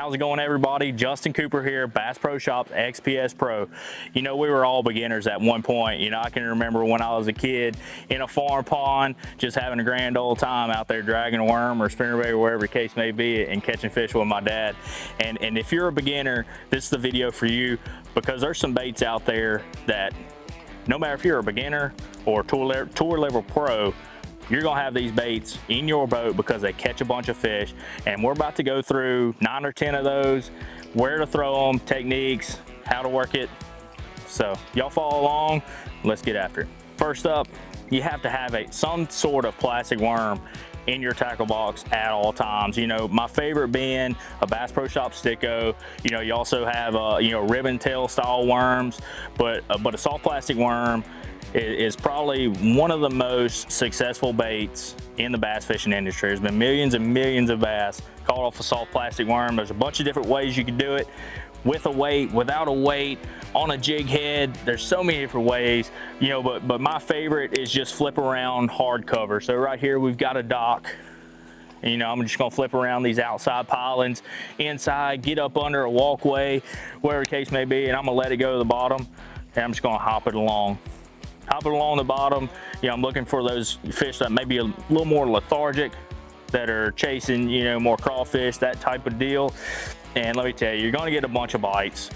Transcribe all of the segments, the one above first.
How's it going, everybody? Justin Cooper here, Bass Pro Shops XPS Pro. You know, we were all beginners at one point. You know, I can remember when I was a kid in a farm pond, just having a grand old time out there dragging a worm or spinnerbait or whatever the case may be and catching fish with my dad. And if you're a beginner, this is the video for you, because there's some baits out there that no matter if you're a beginner or tour level pro, you're gonna have these baits in your boat because they catch a bunch of fish. And we're about to go through 9 or 10 of those, where to throw them, techniques, how to work it. So y'all follow along, let's get after it. First up, you have to have some sort of plastic worm in your tackle box at all times. You know, my favorite being a Bass Pro Shops Sticko. You know, you also have you know, ribbon tail style worms, but a soft plastic worm is probably one of the most successful baits in the bass fishing industry. There's been millions and millions of bass caught off a soft plastic worm. There's a bunch of different ways you can do it, with a weight, without a weight, on a jig head. There's so many different ways, you know, but my favorite is just flip around hard cover. So right here we've got a dock. And, you know, I'm just gonna flip around these outside pilings, inside, get up under a walkway, whatever the case may be, and I'm gonna let it go to the bottom, and I'm just gonna hop it along. Hop it along the bottom. You know, I'm looking for those fish that may be a little more lethargic, that are chasing, you know, more crawfish, that type of deal. And let me tell you, you're gonna get a bunch of bites.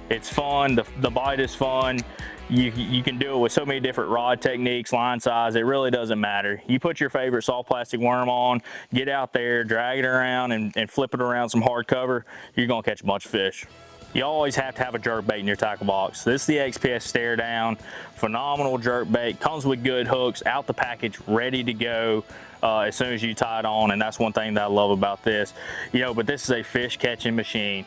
It's fun, the bite is fun. You can do it with so many different rod techniques, line size, it really doesn't matter. You put your favorite soft plastic worm on, get out there, drag it around and flip it around some hard cover, you're gonna catch a bunch of fish. You always have to have a jerkbait in your tackle box. This is the XPS Stare Down, phenomenal jerkbait, comes with good hooks, out the package, ready to go as soon as you tie it on, and that's one thing that I love about this. You know, but this is a fish catching machine.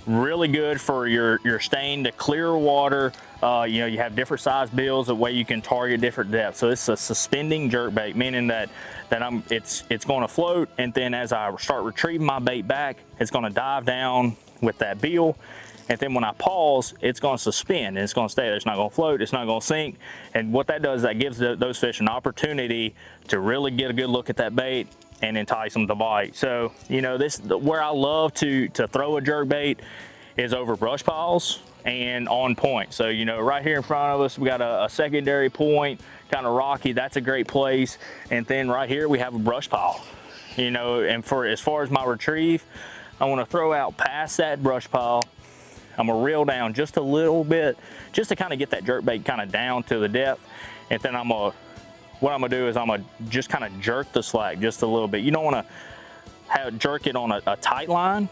Really good for your stain to clear water. You know, you have different size bills, that way you can target different depths. So this is a suspending jerkbait, meaning that it's going to float, and then as I start retrieving my bait back, it's going to dive down with that bill. And then when I pause, it's going to suspend and it's going to stay there. It's not going to float, it's not going to sink. And what that does, that gives those fish an opportunity to really get a good look at that bait and entice them to bite. So, you know, where I love to throw a jerkbait is over brush piles and on point. So, you know, right here in front of us, we got a secondary point, kind of rocky. That's a great place. And then right here, we have a brush pile. You know, and as far as my retrieve, I want to throw out past that brush pile. I'm gonna reel down just a little bit, just to kind of get that jerkbait kind of down to the depth. And then what I'm gonna do is I'm gonna just kind of jerk the slack just a little bit. You don't wanna jerk it on a tight line.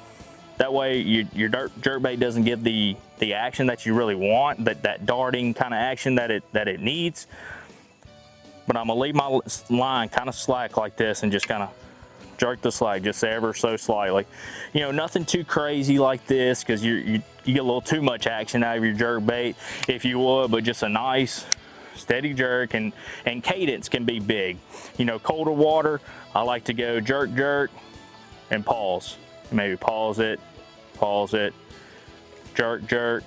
That way your jerkbait doesn't give the action that you really want, that darting kind of action that it needs. But I'm gonna leave my line kind of slack like this and just kind of jerk the slack just ever so slightly. You know, nothing too crazy like this, because you get a little too much action out of your jerk bait, if you would, but just a nice steady jerk, and cadence can be big. You know, colder water, I like to go jerk, jerk, and pause. Maybe pause it, jerk, jerk,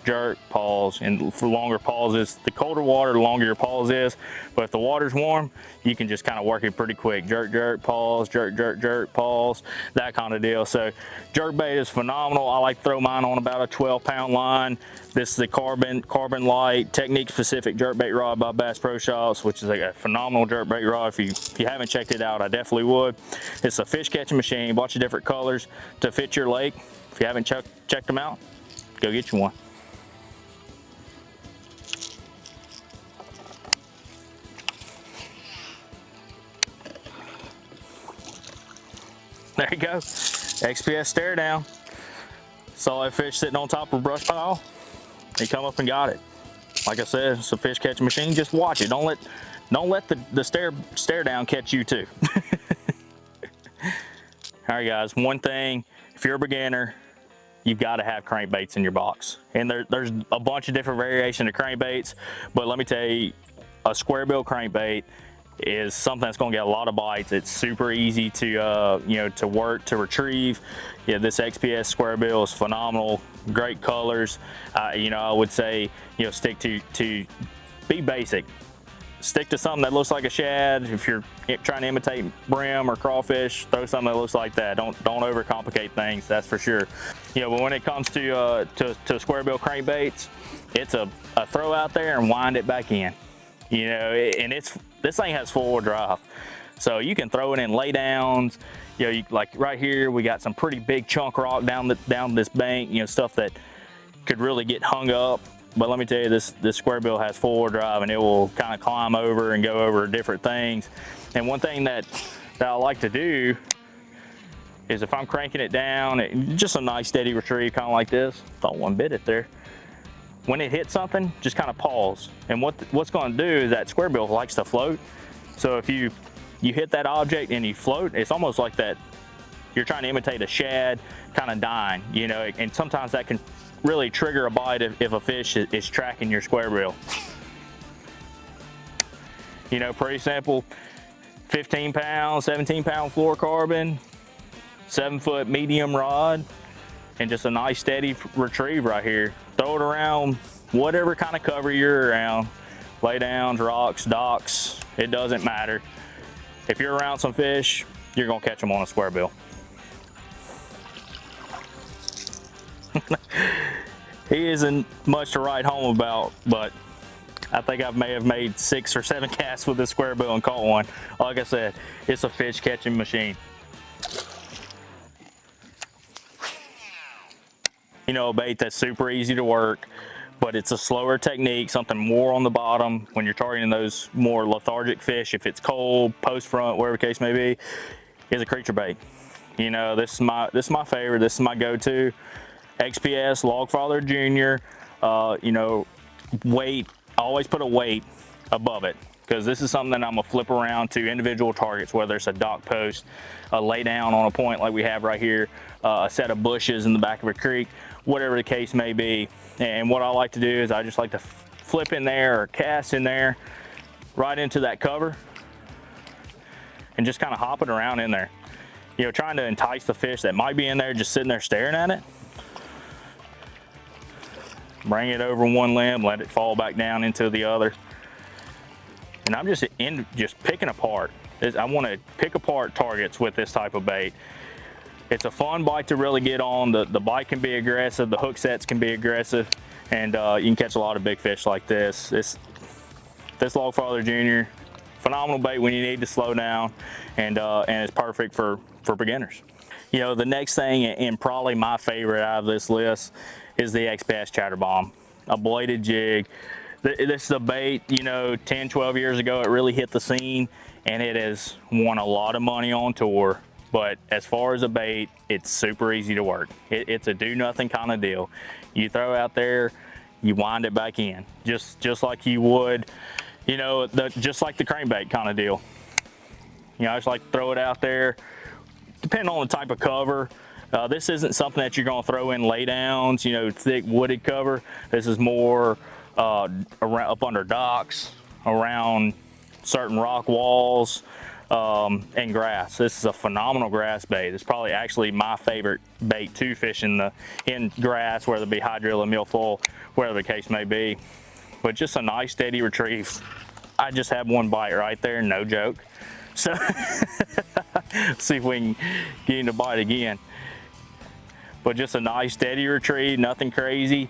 jerk, pause. And for longer pauses, the colder water, the longer your pause is. But if the water's warm, you can just kind of work it pretty quick. Jerk, jerk, pause, jerk, jerk, jerk, pause, that kind of deal. So jerkbait is phenomenal. I like to throw mine on about a 12-pound line. This is the carbon light technique specific jerkbait rod by Bass Pro Shops, which is a phenomenal jerkbait rod. If you haven't checked it out, I definitely would. It's a fish catching machine, a bunch of different colors to fit your lake. If you haven't checked them out, go get you one. There you go, XPS Stare Down. Saw that fish sitting on top of a brush pile. He come up and got it. Like I said, it's a fish catching machine. Just watch it. Don't let the stare down catch you too. All right, guys. One thing, if you're a beginner, you've got to have crankbaits in your box. And there's a bunch of different variations of crankbaits, but let me tell you, a squarebill crankbait is something that's going to get a lot of bites. It's super easy to you know, to work, to retrieve. Yeah, this XPS squarebill is phenomenal. Great colors. You know, I would say, you know, stick to be basic. stick to something that looks like a shad. If you're trying to imitate brim or crawfish, throw something that looks like that. Don't overcomplicate things, that's for sure. You know, but when it comes to squarebill crankbaits, it's a throw out there and wind it back in. You know, and this thing has 4-wheel drive, so you can throw it in lay downs. You know, like right here, we got some pretty big chunk rock down this bank. You know, stuff that could really get hung up. But let me tell you, this squarebill has 4-wheel drive, and it will kind of climb over and go over different things. And one thing that I like to do is if I'm cranking it down, just a nice steady retrieve, kind of like this. Thought one bit it there. When it hits something, just kind of pause. And what's going to do is that squarebill likes to float. So if you hit that object and you float, it's almost like that you're trying to imitate a shad kind of dying, you know, and sometimes that can really trigger a bite if a fish is tracking your squarebill. You know, pretty simple. 15 pound, 17 pound fluorocarbon, 7-foot medium rod, and just a nice steady retrieve right here. Throw it around whatever kind of cover you're around. Lay downs, rocks, docks, it doesn't matter. If you're around some fish, you're gonna catch them on a squarebill. He isn't much to write home about, but I think I may have made 6 or 7 casts with this squarebill and caught one. Like I said, it's a fish catching machine. You know, a bait that's super easy to work, but it's a slower technique, something more on the bottom when you're targeting those more lethargic fish. If it's cold, post front, whatever the case may be, is a creature bait. You know, this is my favorite. This is my go-to. XPS Logfather Jr. You know, weight. I always put a weight above it, because this is something that I'm gonna flip around to individual targets, whether it's a dock post, a lay down on a point like we have right here, a set of bushes in the back of a creek, whatever the case may be. And what I like to do is I just like to flip in there or cast in there right into that cover and just kind of hop it around in there. You know, trying to entice the fish that might be in there just sitting there staring at it. Bring it over one limb, let it fall back down into the other. And I'm just picking apart. I want to pick apart targets with this type of bait. It's a fun bite to really get on. The bite can be aggressive, the hook sets can be aggressive, and you can catch a lot of big fish like this. This Logfather Jr., phenomenal bait when you need to slow down, and it's perfect for beginners. You know, the next thing, and probably my favorite out of this list, is the XPS Chatterbomb, a bladed jig. This is a bait, you know, 10, 12 years ago, it really hit the scene, and it has won a lot of money on tour. But as far as a bait, it's super easy to work. It's a do nothing kind of deal. You throw out there, you wind it back in, just like you would, you know, just like the crankbait kind of deal. You know, I just like to throw it out there, depending on the type of cover. This isn't something that you're gonna throw in lay downs, you know, thick wooded cover. This is more around, up under docks, around certain rock walls, and grass. This is a phenomenal grass bait. It's probably actually my favorite bait to fish in grass, whether it be hydrilla, milfoil, whatever the case may be. But just a nice steady retrieve. I just had one bite right there, no joke. So see if we can get him to bite again. But just a nice steady retrieve, nothing crazy.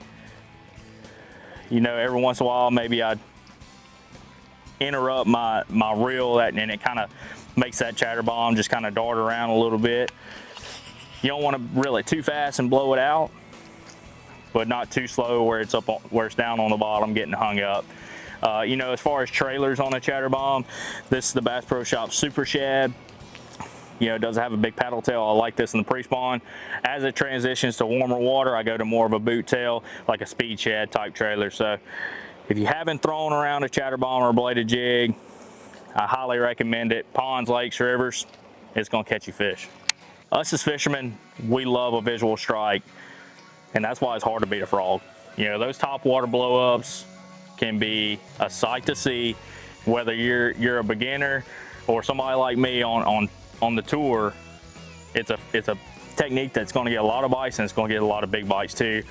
You know, every once in a while, maybe I'd interrupt my reel, and it kind of makes that chatterbomb just kind of dart around a little bit. You don't want to reel it too fast and blow it out, but not too slow where it's down on the bottom getting hung up. You know, as far as trailers on a chatterbomb, this is the Bass Pro Shop Super Shad. You know, it doesn't have a big paddle tail. I like this in the pre-spawn. As it transitions to warmer water, I go to more of a boot tail, like a speed shad type trailer. So if you haven't thrown around a chatterbomb or a bladed jig, I highly recommend it. Ponds, lakes, rivers, it's gonna catch you fish. Us as fishermen, we love a visual strike, and that's why it's hard to beat a frog. You know, those Topwater blow-ups can be a sight to see, whether you're a beginner or somebody like me on the tour. It's a technique that's going to get a lot of bites, and it's going to get a lot of big bites too.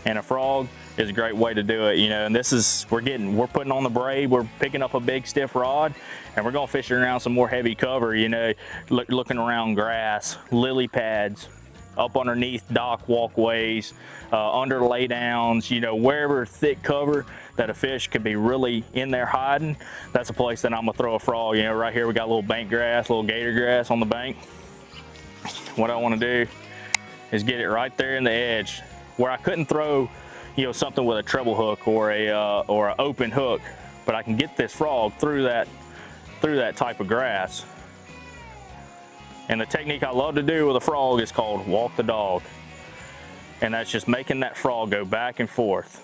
And a frog is a great way to do it, you know. And this is, we're putting on the braid, we're picking up a big stiff rod, and we're going to fish around some more heavy cover, you know, looking around grass, lily pads, up underneath dock walkways, under laydowns, you know, wherever thick cover that a fish could be really in there hiding. That's a place that I'm gonna throw a frog. You know, right here we got a little bank grass, a little gator grass on the bank. What I want to do is get it right there in the edge where I couldn't throw, you know, something with a treble hook or an open hook, but I can get this frog through that type of grass. And the technique I love to do with a frog is called walk the dog. And that's just making that frog go back and forth.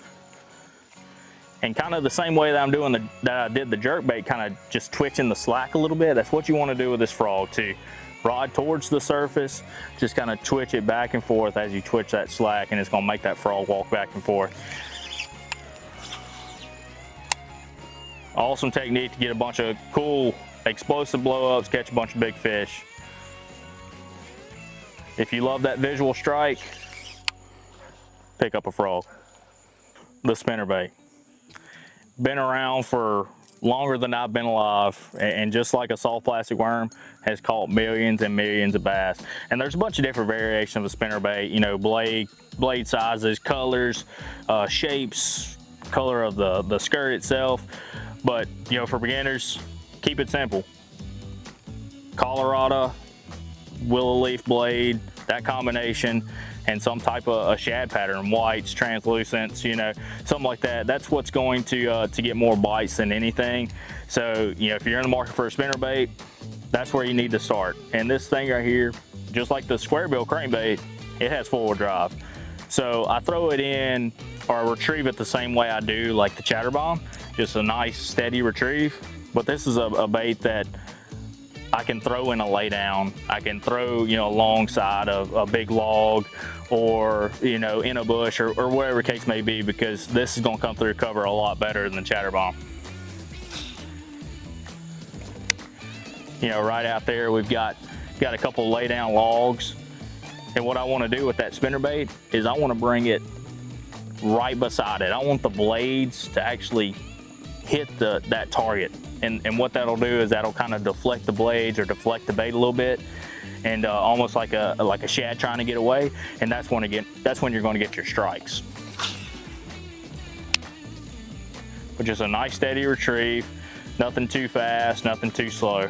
And kind of the same way that I'm doing that I did the jerkbait, kind of just twitching the slack a little bit. That's what you want to do with this frog too. Rod towards the surface, just kind of twitch it back and forth as you twitch that slack, and it's gonna make that frog walk back and forth. Awesome technique to get a bunch of cool explosive blow-ups, catch a bunch of big fish. If you love that visual strike, pick up a frog. The spinnerbait. Been around for longer than I've been alive, and just like a soft plastic worm, has caught millions and millions of bass. And there's a bunch of different variations of a spinnerbait, you know, blade sizes, colors, shapes, color of the skirt itself. But, you know, for beginners, keep it simple. Colorado, willow leaf blade, that combination, and some type of a shad pattern, whites, translucents, you know, something like that. That's what's going to get more bites than anything. So, you know, if you're in the market for a spinnerbait, that's where you need to start. And this thing right here, just like the squarebill crankbait, it has four-wheel drive. So I throw it in or retrieve it the same way I do like the chatterbait, just a nice steady retrieve. But this is a bait that I can throw in a laydown. I can throw, you know, alongside of a big log, or, you know, in a bush, or whatever the case may be, because this is gonna come through cover a lot better than the chatterbait. You know, right out there we've got a couple lay down logs, and what I want to do with that spinnerbait is I want to bring it right beside it. I want the blades to actually hit that target, and what that'll do is that'll kind of deflect the blades or deflect the bait a little bit, and almost like a shad trying to get away, and that's when you're going to get your strikes. But just a nice steady retrieve, nothing too fast, nothing too slow.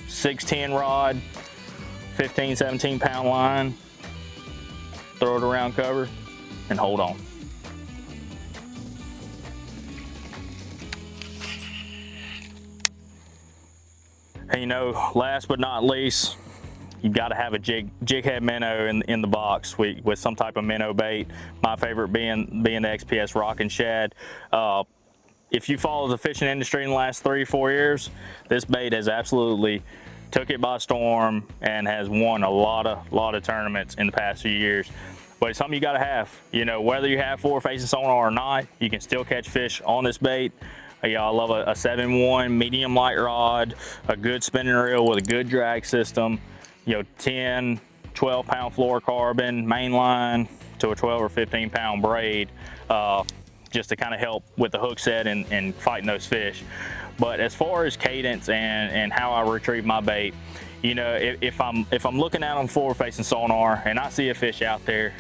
610 rod, 15-17 pound line, throw it around cover and hold on. And you know, last but not least, you got to have a jighead minnow in the box with some type of minnow bait. My favorite being the XPS rock and shad. If you follow the fishing industry in the last 3 or 4 years, this bait has absolutely took it by storm and has won a lot of tournaments in the past few years. But it's something you got to have. You know, whether you have forward-facing sonar or not, you can still catch fish on this bait. Yeah, I love a 7-1 medium light rod, a good spinning reel with a good drag system, you know, 10, 12 pound fluorocarbon main line to a 12 or 15 pound braid, just to kind of help with the hook set and fighting those fish. But as far as cadence and how I retrieve my bait, you know, if I'm looking out on forward-facing sonar and I see a fish out there,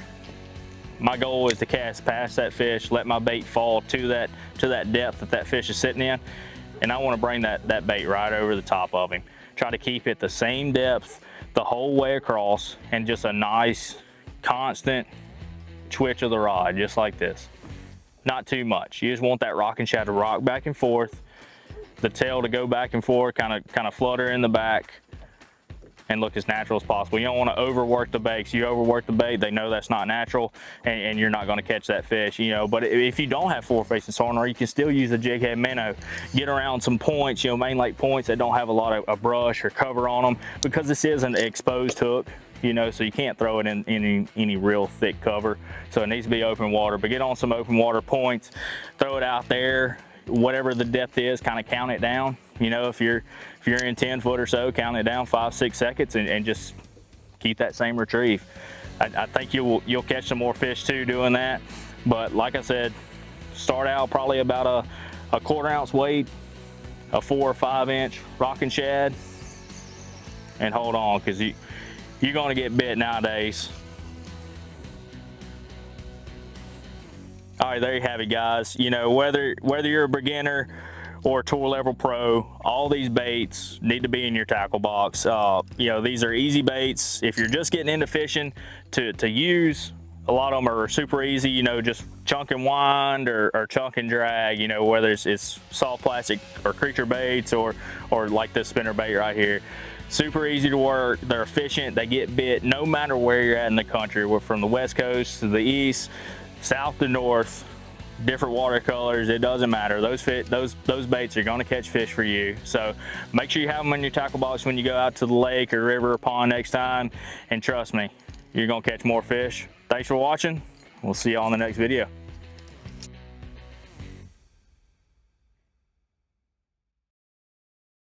my goal is to cast past that fish, let my bait fall to that depth that fish is sitting in, and I want to bring that bait right over the top of him. Try to keep it the same depth the whole way across, and just a nice constant twitch of the rod, just like this. Not too much. You just want that rock and shad to rock back and forth, the tail to go back and forth, kind of flutter in the back, and look as natural as possible. You don't want to overwork the bait. You overwork the bait, they know that's not natural, and you're not going to catch that fish, you know. But if you don't have forward-facing sonar, you can still use a jighead minnow. Get around some points, you know, main lake points that don't have a lot of brush or cover on them, because this is an exposed hook, you know, so you can't throw it in any real thick cover. So it needs to be open water. But get on some open water points, throw it out there, whatever the depth is, kind of count it down. You know, if you're if you're in 10 foot or so, count it down 5-6 seconds and just keep that same retrieve. I think you'll catch some more fish too doing that. But like I said, start out probably about a 1/4 ounce weight, a 4 or 5 inch rocking shad, and hold on, because you're gonna get bit nowadays. All right, there you have it, guys. You know, whether you're a beginner or a tool level pro, all these baits need to be in your tackle box. You know, these are easy baits. If you're just getting into fishing to use, a lot of them are super easy, you know, just chunk and wind or chunk and drag, you know, whether it's soft plastic or creature baits or like this spinner bait right here. Super easy to work, they're efficient, they get bit no matter where you're at in the country. We're from the West Coast to the East, South to North, different watercolors, it doesn't matter. Those baits are gonna catch fish for you. So make sure you have them in your tackle box when you go out to the lake or river or pond next time, and trust me, you're gonna catch more fish. Thanks for watching. We'll see you on the next video.